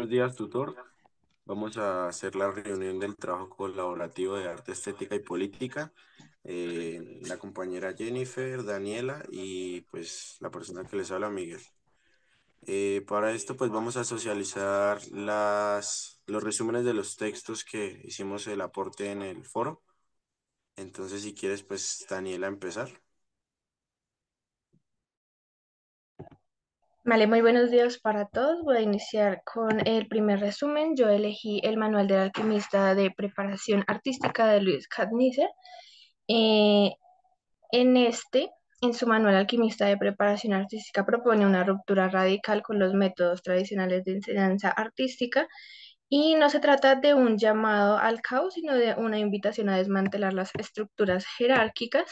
Buenos días, tutor. Vamos a hacer la reunión del trabajo colaborativo de arte, estética y política. La compañera Jennifer, Daniela y pues la persona que les habla, Miguel. Para esto pues vamos a socializar los resúmenes de los textos que hicimos el aporte en el foro. Entonces si quieres pues Daniela empezar. Vale, muy buenos días para todos. Voy a iniciar con el primer resumen. Yo elegí el Manual del Alquimista de Preparación Artística de Luis Cadnicer. Eh, en este, en su Manual Alquimista de Preparación Artística, propone una ruptura radical con los métodos tradicionales de enseñanza artística y no se trata de un llamado al caos, sino de una invitación a desmantelar las estructuras jerárquicas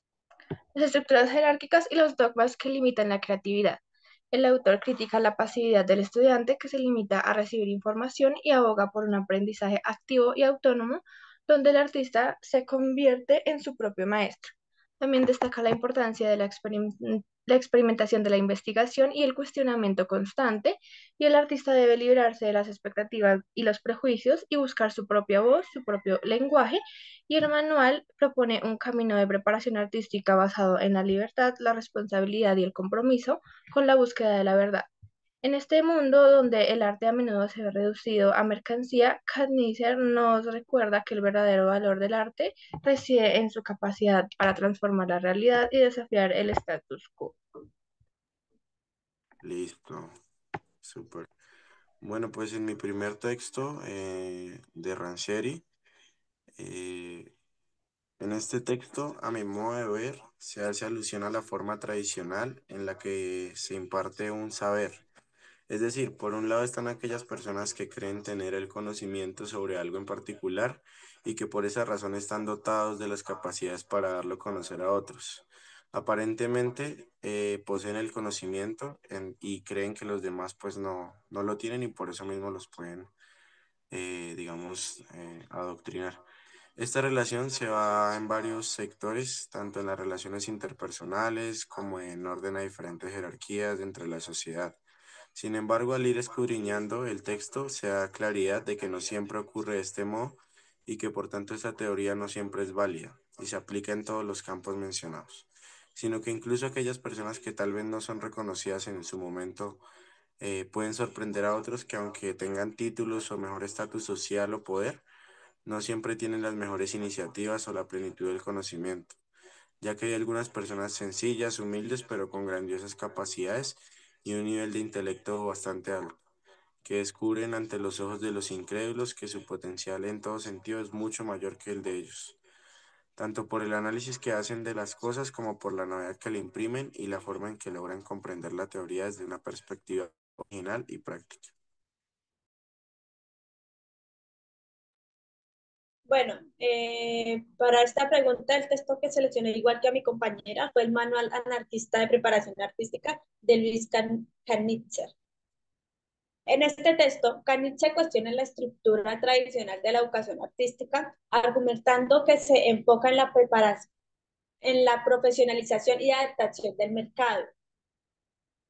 y los dogmas que limitan la creatividad. El autor critica la pasividad del estudiante que se limita a recibir información y aboga por un aprendizaje activo y autónomo donde el artista se convierte en su propio maestro. También destaca la importancia de la experimentación de la investigación y el cuestionamiento constante, y el artista debe librarse de las expectativas y los prejuicios y buscar su propia voz, su propio lenguaje, y el manual propone un camino de preparación artística basado en la libertad, la responsabilidad y el compromiso con la búsqueda de la verdad. En este mundo donde el arte a menudo se ve reducido a mercancía, Knizer nos recuerda que el verdadero valor del arte reside en su capacidad para transformar la realidad y desafiar el status quo. Listo, súper. Bueno, pues en mi primer texto de Rancheri, eh, en este texto, a mi modo de ver, se hace alusión a la forma tradicional en la que se imparte un saber. Es decir, por un lado están aquellas personas que creen tener el conocimiento sobre algo en particular y que por esa razón están dotados de las capacidades para darlo a conocer a otros. Aparentemente poseen el conocimiento y creen que los demás pues no lo tienen y por eso mismo los pueden, digamos, adoctrinar. Esta relación se va en varios sectores, tanto en las relaciones interpersonales como en orden a diferentes jerarquías dentro de la sociedad. Sin embargo, al ir escudriñando el texto, se da claridad de que no siempre ocurre de este modo y que por tanto esta teoría no siempre es válida y se aplica en todos los campos mencionados, sino que incluso aquellas personas que tal vez no son reconocidas en su momento pueden sorprender a otros que aunque tengan títulos o mejor estatus social o poder, no siempre tienen las mejores iniciativas o la plenitud del conocimiento, ya que hay algunas personas sencillas, humildes, pero con grandiosas capacidades y un nivel de intelecto bastante alto, que descubren ante los ojos de los incrédulos que su potencial en todo sentido es mucho mayor que el de ellos, tanto por el análisis que hacen de las cosas como por la novedad que le imprimen y la forma en que logran comprender la teoría desde una perspectiva original y práctica. Bueno, para esta pregunta, el texto que seleccioné, igual que a mi compañera, fue el Manual Anarquista de Preparación Artística de Luis Canitzer. En este texto, Canitzer cuestiona la estructura tradicional de la educación artística, argumentando que se enfoca en la preparación, en la profesionalización y adaptación del mercado.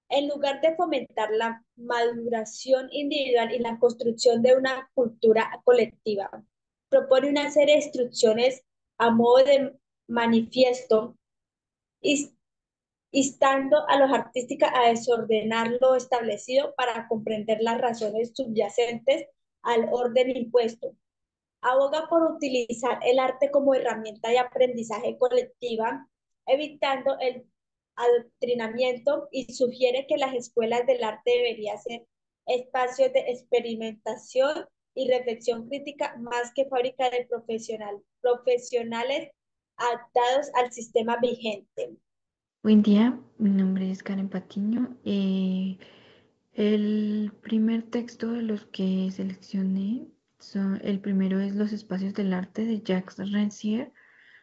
En lugar de fomentar la maduración individual y la construcción de una cultura colectiva, propone una serie de instrucciones a modo de manifiesto, instando a los artísticos a desordenar lo establecido para comprender las razones subyacentes al orden impuesto. Aboga por utilizar el arte como herramienta de aprendizaje colectiva, evitando el adoctrinamiento, y sugiere que las escuelas del arte deberían ser espacios de experimentación y reflexión crítica más que fábrica de profesionales adaptados al sistema vigente. Buen día, mi nombre es Karen Patiño. El primer texto de los que seleccioné, el primero es Los espacios del arte de Jacques Rancière.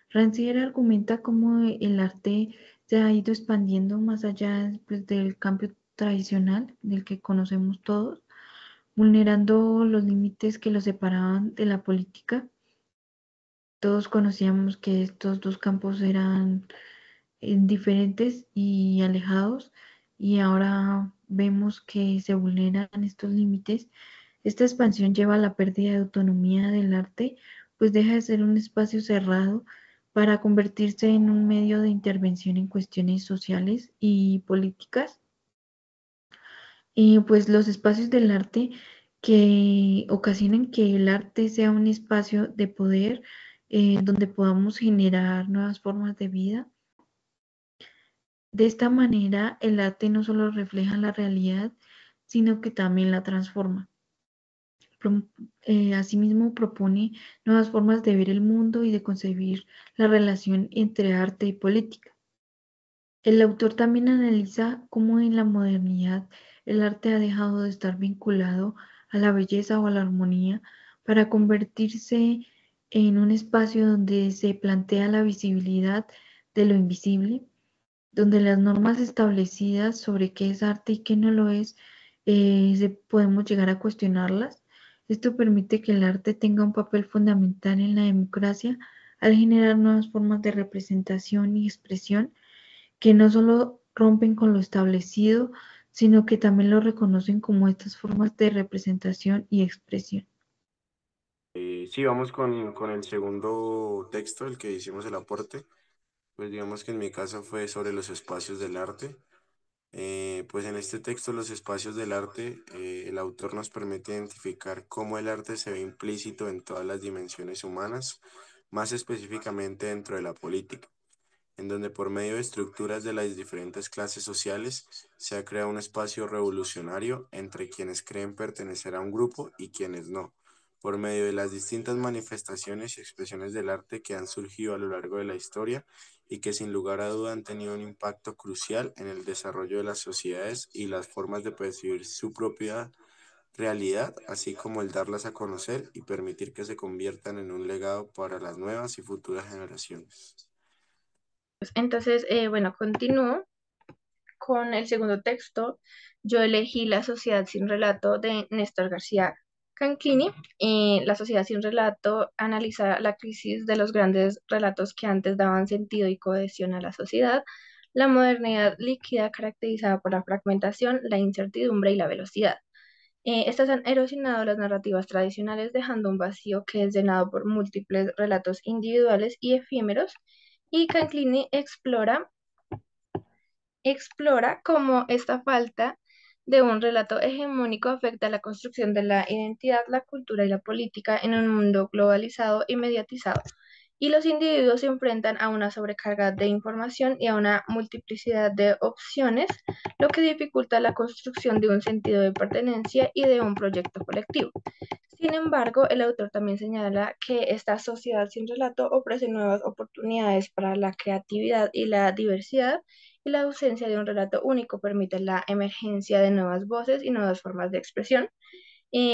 Rancière argumenta cómo el arte se ha ido expandiendo más allá, pues, del cambio tradicional del que conocemos todos, vulnerando los límites que lo separaban de la política. Todos conocíamos que estos dos campos eran diferentes y alejados, y ahora vemos que se vulneran estos límites Esta expansión lleva a la pérdida de autonomía del arte, pues deja de ser un espacio cerrado para convertirse en un medio de intervención en cuestiones sociales y políticas. Pues los espacios del arte que ocasionan que el arte sea un espacio de poder donde podamos generar nuevas formas de vida. De esta manera, el arte no solo refleja la realidad, sino que también la transforma. Asimismo, propone nuevas formas de ver el mundo y de concebir la relación entre arte y política. El autor también analiza cómo en la modernidad el arte ha dejado de estar vinculado a la belleza o a la armonía para convertirse en un espacio donde se plantea la visibilidad de lo invisible, donde las normas establecidas sobre qué es arte y qué no lo es, podemos llegar a cuestionarlas. Esto permite que el arte tenga un papel fundamental en la democracia al generar nuevas formas de representación y expresión que no solo rompen con lo establecido, sino que también lo reconocen como estas formas de representación y expresión. Sí, vamos con el segundo texto, el que hicimos el aporte. Pues digamos que en mi caso fue sobre los espacios del arte. Pues en este texto, los espacios del arte, el autor nos permite identificar cómo el arte se ve implícito en todas las dimensiones humanas, más específicamente dentro de la política, en donde por medio de estructuras de las diferentes clases sociales se ha creado un espacio revolucionario entre quienes creen pertenecer a un grupo y quienes no, por medio de las distintas manifestaciones y expresiones del arte que han surgido a lo largo de la historia y que sin lugar a duda han tenido un impacto crucial en el desarrollo de las sociedades y las formas de percibir su propia realidad, así como el darlas a conocer y permitir que se conviertan en un legado para las nuevas y futuras generaciones. Entonces, bueno, continúo con el segundo texto. Yo elegí La sociedad sin relato de Néstor García Canclini. La sociedad sin relato analiza la crisis de los grandes relatos que antes daban sentido y cohesión a la sociedad, la modernidad líquida caracterizada por la fragmentación, la incertidumbre y la velocidad. Estas han erosionado las narrativas tradicionales, dejando un vacío que es llenado por múltiples relatos individuales y efímeros, y Canclini explora cómo esta falta de un relato hegemónico afecta la construcción de la identidad, la cultura y la política en un mundo globalizado y mediatizado. Y los individuos se enfrentan a una sobrecarga de información y a una multiplicidad de opciones, lo que dificulta la construcción de un sentido de pertenencia y de un proyecto colectivo. Sin embargo, el autor también señala que esta sociedad sin relato ofrece nuevas oportunidades para la creatividad y la diversidad, y la ausencia de un relato único permite la emergencia de nuevas voces y nuevas formas de expresión.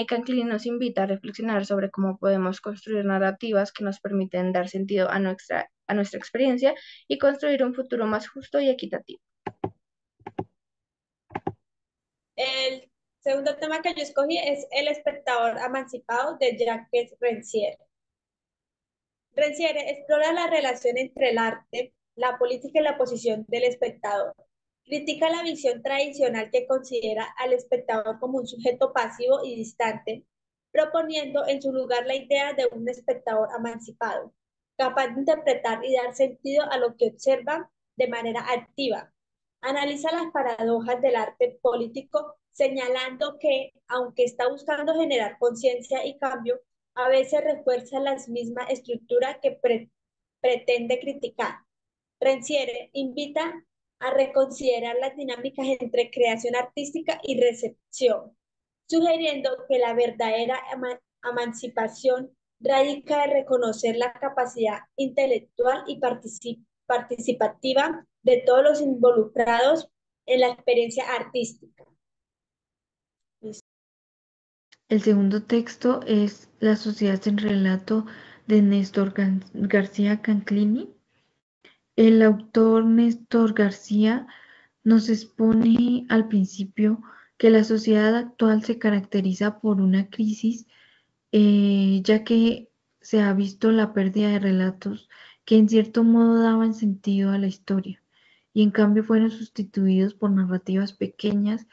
Canclini nos invita a reflexionar sobre cómo podemos construir narrativas que nos permiten dar sentido a nuestra experiencia y construir un futuro más justo y equitativo. El segundo tema que yo escogí es El espectador emancipado de Jacques Rancière. Rancière explora la relación entre el arte, la política y la posición del espectador. Critica la visión tradicional que considera al espectador como un sujeto pasivo y distante, proponiendo en su lugar la idea de un espectador emancipado, capaz de interpretar y dar sentido a lo que observa de manera activa. Analiza las paradojas del arte político, señalando que, aunque está buscando generar conciencia y cambio, a veces refuerza la misma estructura que pretende criticar. Rancière invita a reconsiderar las dinámicas entre creación artística y recepción, sugiriendo que la verdadera emancipación radica en reconocer la capacidad intelectual y participativa de todos los involucrados en la experiencia artística. El segundo texto es La sociedad sin relato de Néstor García Canclini. El autor Néstor García nos expone al principio que la sociedad actual se caracteriza por una crisis, ya que se ha visto la pérdida de relatos que en cierto modo daban sentido a la historia y en cambio fueron sustituidos por narrativas pequeñas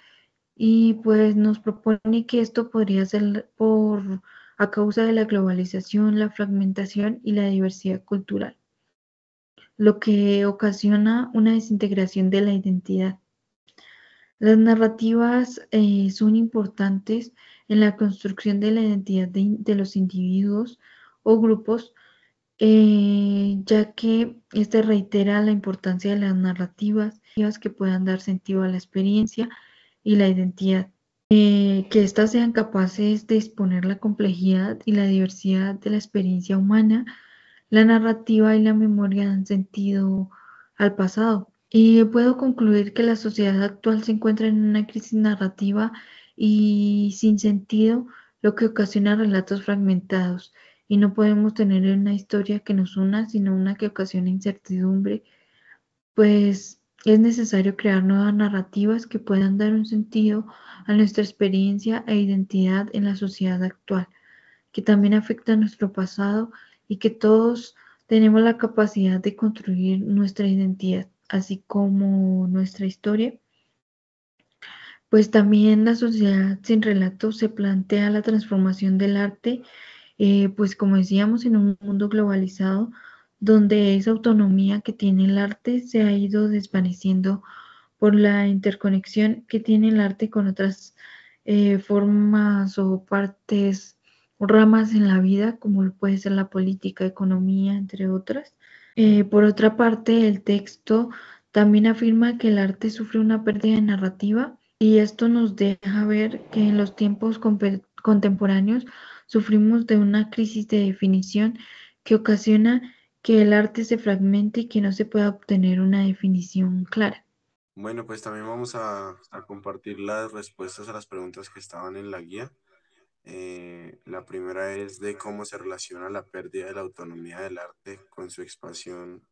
y pues nos propone que esto podría ser a causa de la globalización, la fragmentación y la diversidad cultural, lo que ocasiona una desintegración de la identidad. Las narrativas son importantes en la construcción de la identidad de los individuos o grupos, ya que este reitera la importancia de las narrativas que puedan dar sentido a la experiencia y la identidad, que éstas sean capaces de exponer la complejidad y la diversidad de la experiencia humana. La narrativa y la memoria dan sentido al pasado. Y puedo concluir que la sociedad actual se encuentra en una crisis narrativa y sin sentido, lo que ocasiona relatos fragmentados. Y no podemos tener una historia que nos una, sino una que ocasiona incertidumbre, pues es necesario crear nuevas narrativas que puedan dar un sentido a nuestra experiencia e identidad en la sociedad actual, que también afecta a nuestro pasado y que todos tenemos la capacidad de construir nuestra identidad, así como nuestra historia. Pues también la sociedad sin relato se plantea la transformación del arte, pues como decíamos, en un mundo globalizado, donde esa autonomía que tiene el arte se ha ido desvaneciendo por la interconexión que tiene el arte con otras formas o partes o ramas en la vida, como puede ser la política, economía, entre otras. Por otra parte, el texto también afirma que el arte sufre una pérdida de narrativa y esto nos deja ver que en los tiempos contemporáneos sufrimos de una crisis de definición que ocasiona que el arte se fragmente y que no se pueda obtener una definición clara. Bueno, pues también vamos a compartir las respuestas a las preguntas que estaban en la guía. La primera es de cómo se relaciona la pérdida de la autonomía del arte con su expansión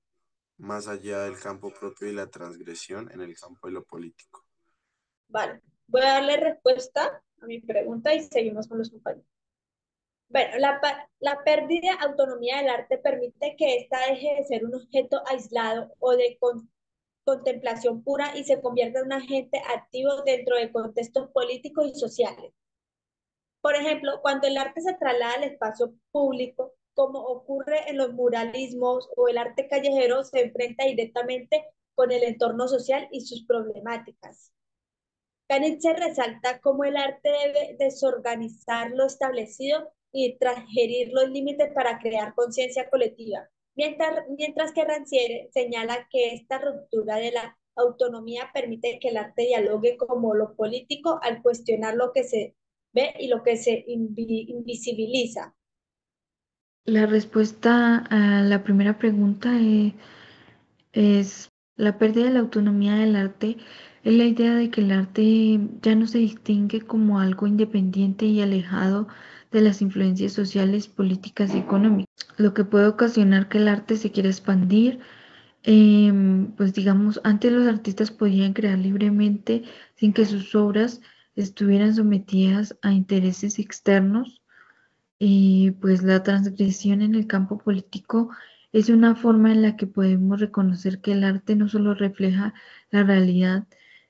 más allá del campo propio y la transgresión en el campo de lo político. Vale, voy a darle respuesta a mi pregunta y seguimos con los compañeros. Bueno, la pérdida de autonomía del arte permite que ésta deje de ser un objeto aislado o de contemplación pura y se convierta en un agente activo dentro de contextos políticos y sociales. Por ejemplo, cuando el arte se traslada al espacio público, como ocurre en los muralismos o el arte callejero, se enfrenta directamente con el entorno social y sus problemáticas. Kanitze resalta cómo el arte debe desorganizar lo establecido y transgerir los límites para crear conciencia colectiva, mientras que Rancière señala que esta ruptura de la autonomía permite que el arte dialogue como lo político al cuestionar lo que se ve y lo que se invisibiliza. La respuesta a la primera pregunta es la pérdida de la autonomía del arte. Es la idea de que el arte ya no se distingue como algo independiente y alejado de las influencias sociales, políticas y económicas, lo que puede ocasionar que el arte se quiera expandir. Pues digamos, antes los artistas podían crear libremente sin que sus obras estuvieran sometidas a intereses externos. Y pues la transgresión en el campo político es una forma en la que podemos reconocer que el arte no solo refleja la realidad,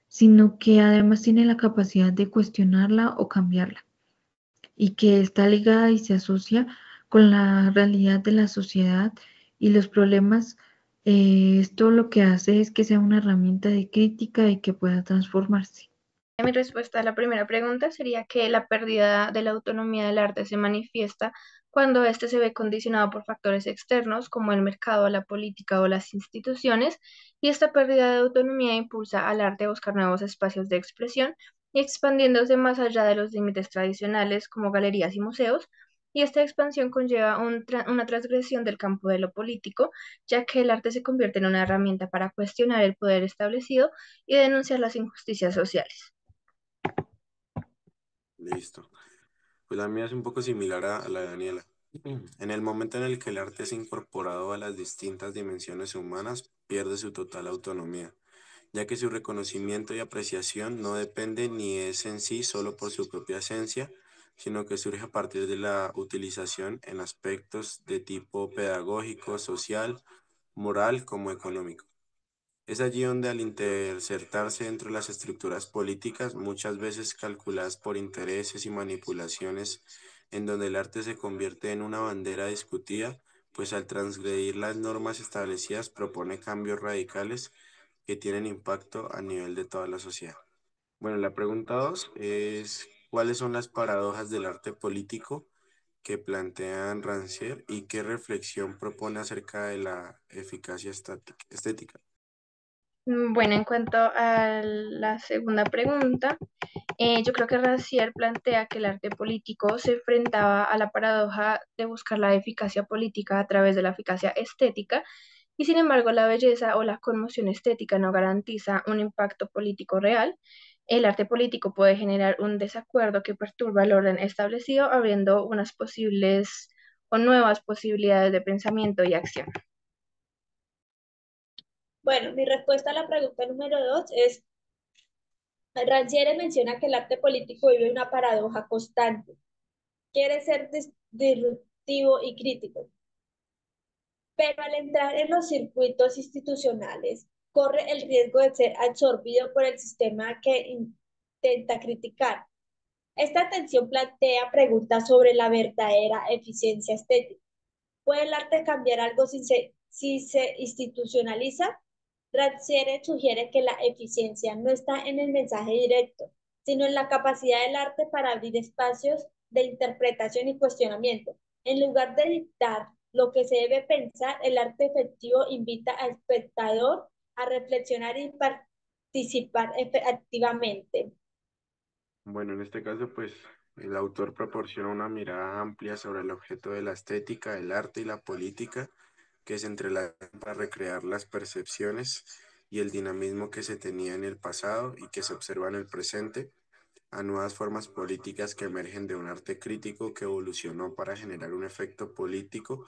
sino que además tiene la capacidad de cuestionarla o cambiarla, y que está ligada y se asocia con la realidad de la sociedad y los problemas. Esto lo que hace es que sea una herramienta de crítica y que pueda transformarse. Mi respuesta a la primera pregunta sería que la pérdida de la autonomía del arte se manifiesta cuando éste se ve condicionado por factores externos como el mercado, la política o las instituciones, y esta pérdida de autonomía impulsa al arte a buscar nuevos espacios de expresión y expandiéndose más allá de los límites tradicionales como galerías y museos. Y esta expansión conlleva una transgresión del campo de lo político, ya que el arte se convierte en una herramienta para cuestionar el poder establecido y denunciar las injusticias sociales. Listo. Pues la mía es un poco similar a la de Daniela. En el momento en el que el arte es incorporado a las distintas dimensiones humanas, pierde su total autonomía, ya que su reconocimiento y apreciación no depende ni es en sí solo por su propia esencia, sino que surge a partir de la utilización en aspectos de tipo pedagógico, social, moral como económico. Es allí donde al insertarse dentro de las estructuras políticas, muchas veces calculadas por intereses y manipulaciones, en donde el arte se convierte en una bandera discutida, pues al transgredir las normas establecidas propone cambios radicales que tienen impacto a nivel de toda la sociedad. Bueno, la pregunta 2 es, ¿cuáles son las paradojas del arte político que plantean Rancière y qué reflexión propone acerca de la eficacia estética? Bueno, en cuanto a la segunda pregunta, yo creo que Rancière plantea que el arte político se enfrentaba a la paradoja de buscar la eficacia política a través de la eficacia estética, y sin embargo la belleza o la conmoción estética no garantiza un impacto político real. El arte político puede generar un desacuerdo que perturba el orden establecido, abriendo unas posibles o nuevas posibilidades de pensamiento y acción. Bueno, mi respuesta a la pregunta número 2 es, Rancière menciona que el arte político vive una paradoja constante. Quiere ser disruptivo y crítico, pero al entrar en los circuitos institucionales, corre el riesgo de ser absorbido por el sistema que intenta criticar. Esta tensión plantea preguntas sobre la verdadera eficiencia estética. ¿Puede el arte cambiar algo si se institucionaliza? Rancière sugiere que la eficiencia no está en el mensaje directo, sino en la capacidad del arte para abrir espacios de interpretación y cuestionamiento. En lugar de dictar lo que se debe pensar, el arte efectivo invita al espectador a reflexionar y participar activamente. Bueno, en este caso, pues el autor proporciona una mirada amplia sobre el objeto de la estética, el arte y la política que se entrelazan para recrear las percepciones y el dinamismo que se tenía en el pasado y que se observa en el presente, a nuevas formas políticas que emergen de un arte crítico que evolucionó para generar un efecto político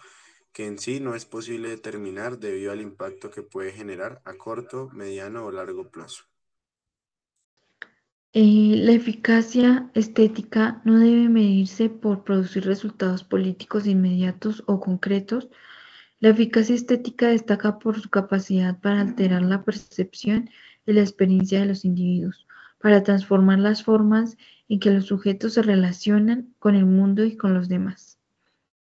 que en sí no es posible determinar debido al impacto que puede generar a corto, mediano o largo plazo. La eficacia estética no debe medirse por producir resultados políticos inmediatos o concretos. La eficacia estética destaca por su capacidad para alterar la percepción y la experiencia de los individuos, para transformar las formas en que los sujetos se relacionan con el mundo y con los demás.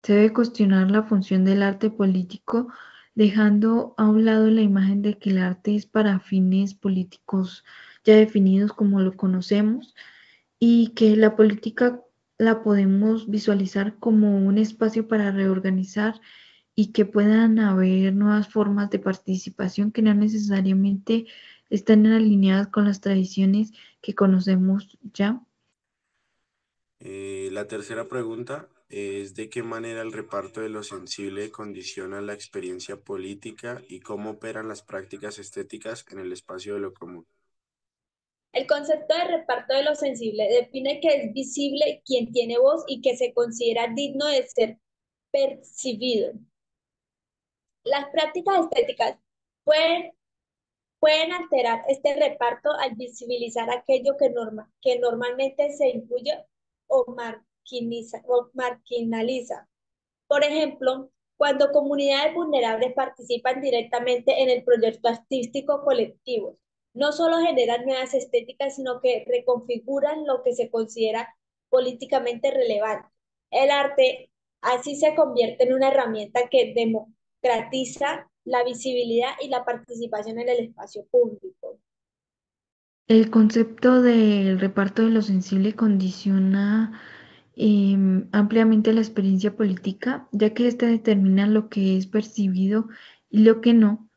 Se debe cuestionar la función del arte político, dejando a un lado la imagen de que el arte es para fines políticos ya definidos como lo conocemos, y que la política la podemos visualizar como un espacio para reorganizar y que puedan haber nuevas formas de participación que no necesariamente están alineadas con las tradiciones que conocemos ya. La tercera pregunta es ¿de qué manera el reparto de lo sensible condiciona la experiencia política y cómo operan las prácticas estéticas en el espacio de lo común? El concepto de reparto de lo sensible define que es visible quien tiene voz y que se considera digno de ser percibido. Las prácticas estéticas pueden, pueden alterar este reparto al visibilizar aquello que normalmente se incluye o marginaliza. Por ejemplo, cuando comunidades vulnerables participan directamente en el proyecto artístico colectivo, no solo generan nuevas estéticas, sino que reconfiguran lo que se considera políticamente relevante. El arte así se convierte en una herramienta que democratiza la visibilidad y la participación en el espacio público. El concepto del reparto de lo sensible condiciona ampliamente la experiencia política, ya que ésta determina lo que es percibido y lo que no.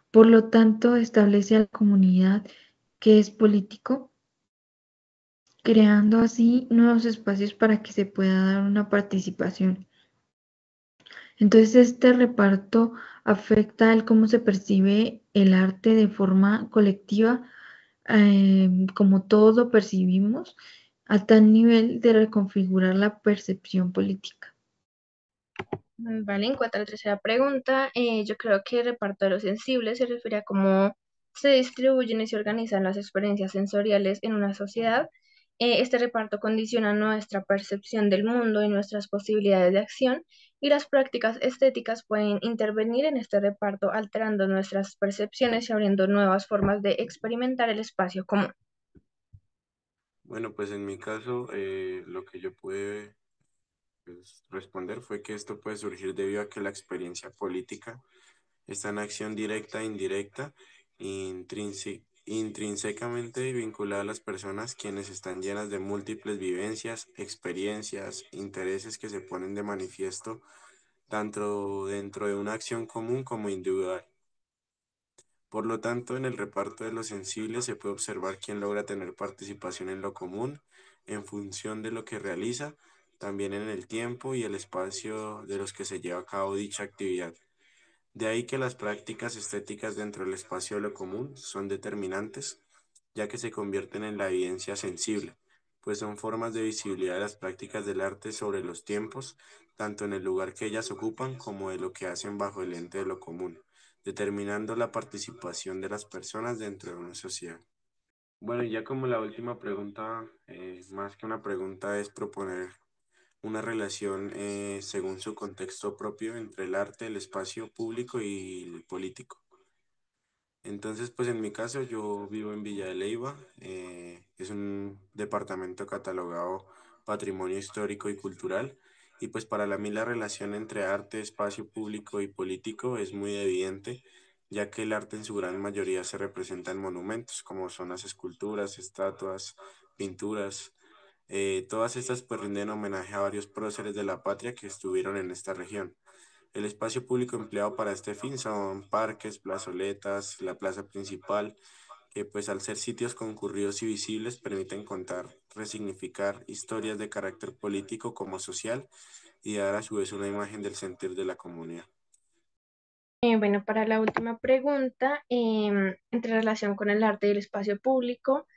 Por lo tanto, establece a la comunidad que es político, creando así nuevos espacios para que se pueda dar una participación. Entonces, este reparto afecta al cómo se percibe el arte de forma colectiva, como todos lo percibimos, a tal nivel de reconfigurar la percepción política. Vale, en cuanto a la tercera pregunta, yo creo que el reparto de los sensibles se refiere a cómo se distribuyen y se organizan las experiencias sensoriales en una sociedad. Este reparto condiciona nuestra percepción del mundo y nuestras posibilidades de acción, y las prácticas estéticas pueden intervenir en este reparto, alterando nuestras percepciones y abriendo nuevas formas de experimentar el espacio común. Bueno, pues en mi caso, lo que yo pude pues, responder fue que esto puede surgir debido a que la experiencia política está en acción directa e indirecta, intrínsecamente vinculada a las personas quienes están llenas de múltiples vivencias, experiencias, intereses que se ponen de manifiesto tanto dentro de una acción común como individual. Por lo tanto, en el reparto de lo sensible se puede observar quién logra tener participación en lo común en función de lo que realiza, también en el tiempo y el espacio de los que se lleva a cabo dicha actividad. De ahí que las prácticas estéticas dentro del espacio de lo común son determinantes, ya que se convierten en la evidencia sensible, pues son formas de visibilidad de las prácticas del arte sobre los tiempos, tanto en el lugar que ellas ocupan como de lo que hacen bajo el ente de lo común, determinando la participación de las personas dentro de una sociedad. Bueno, y ya como la última pregunta, más que una pregunta, es proponer una relación según su contexto propio entre el arte, el espacio público y el político. Entonces, pues en mi caso yo vivo en Villa de Leyva, es un departamento catalogado Patrimonio Histórico y Cultural, y pues para mí la relación entre arte, espacio público y político es muy evidente, ya que el arte en su gran mayoría se representa en monumentos, como son las esculturas, estatuas, pinturas. Todas estas pues rinden homenaje a varios próceres de la patria que estuvieron en esta región. El espacio público empleado para este fin son parques, plazoletas, la plaza principal, que pues al ser sitios concurridos y visibles permiten contar, resignificar historias de carácter político como social y dar a su vez una imagen del sentir de la comunidad. Bueno, para la última pregunta, entre relación con el arte y el espacio público,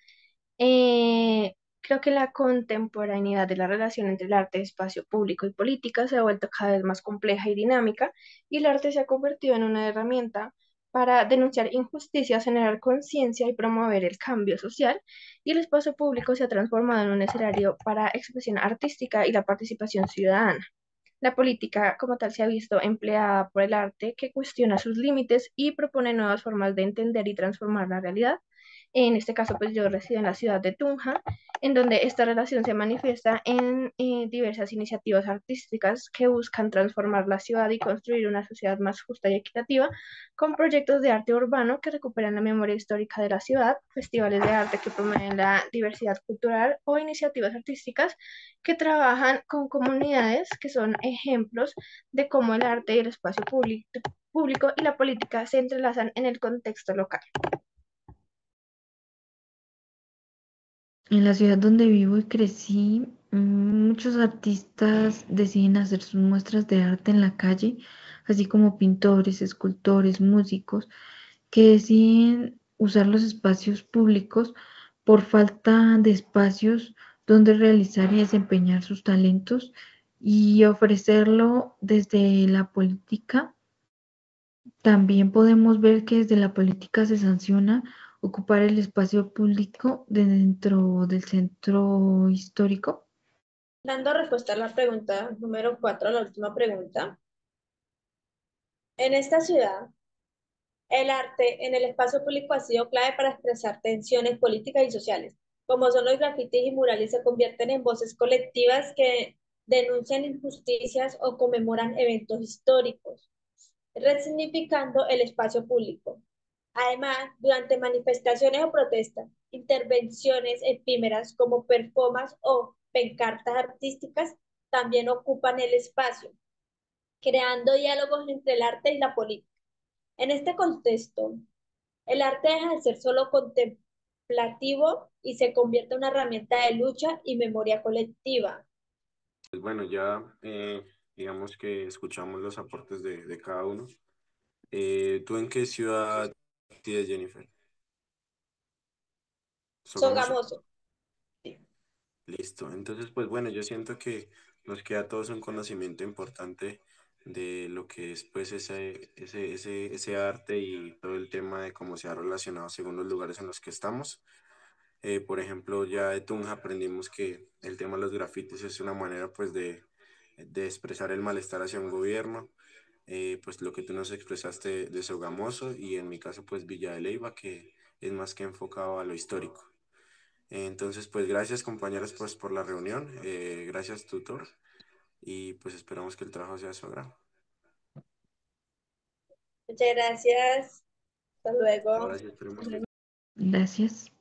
creo que la contemporaneidad de la relación entre el arte, espacio público y política se ha vuelto cada vez más compleja y dinámica, y el arte se ha convertido en una herramienta para denunciar injusticias, generar conciencia y promover el cambio social, y el espacio público se ha transformado en un escenario para expresión artística y la participación ciudadana. La política como tal se ha visto empleada por el arte que cuestiona sus límites y propone nuevas formas de entender y transformar la realidad. En este caso, pues yo resido en la ciudad de Tunja, en donde esta relación se manifiesta en diversas iniciativas artísticas que buscan transformar la ciudad y construir una sociedad más justa y equitativa, con proyectos de arte urbano que recuperan la memoria histórica de la ciudad, festivales de arte que promueven la diversidad cultural o iniciativas artísticas que trabajan con comunidades que son ejemplos de cómo el arte y el espacio público y la política se entrelazan en el contexto local. En la ciudad donde vivo y crecí, muchos artistas deciden hacer sus muestras de arte en la calle, así como pintores, escultores, músicos, que deciden usar los espacios públicos por falta de espacios donde realizar y desempeñar sus talentos y ofrecerlo desde la política. También podemos ver que desde la política se sanciona ocupar el espacio público dentro del centro histórico. Dando respuesta a la pregunta número 4, la última pregunta. En esta ciudad, el arte en el espacio público ha sido clave para expresar tensiones políticas y sociales, como son los grafitis y murales se convierten en voces colectivas que denuncian injusticias o conmemoran eventos históricos, resignificando el espacio público. Además, durante manifestaciones o protestas, intervenciones efímeras como performances o pancartas artísticas también ocupan el espacio, creando diálogos entre el arte y la política. En este contexto, el arte deja de ser solo contemplativo y se convierte en una herramienta de lucha y memoria colectiva. Pues bueno, ya digamos que escuchamos los aportes de cada uno. ¿Tú en qué ciudad tienes, Jennifer? Sogamoso. Sogamoso. Listo. Entonces, pues bueno, yo siento que nos queda a todos un conocimiento importante de lo que es pues ese arte y todo el tema de cómo se ha relacionado según los lugares en los que estamos. Por ejemplo, ya de Tunja aprendimos que el tema de los grafitis es una manera pues de de expresar el malestar hacia un gobierno, pues lo que tú nos expresaste de Sogamoso y en mi caso pues Villa de Leyva, que es más que enfocado a lo histórico. Entonces pues gracias compañeros pues por la reunión, gracias tutor y pues esperamos que el trabajo sea de su agrado. Muchas gracias. Hasta luego. Gracias, esperemos que Gracias.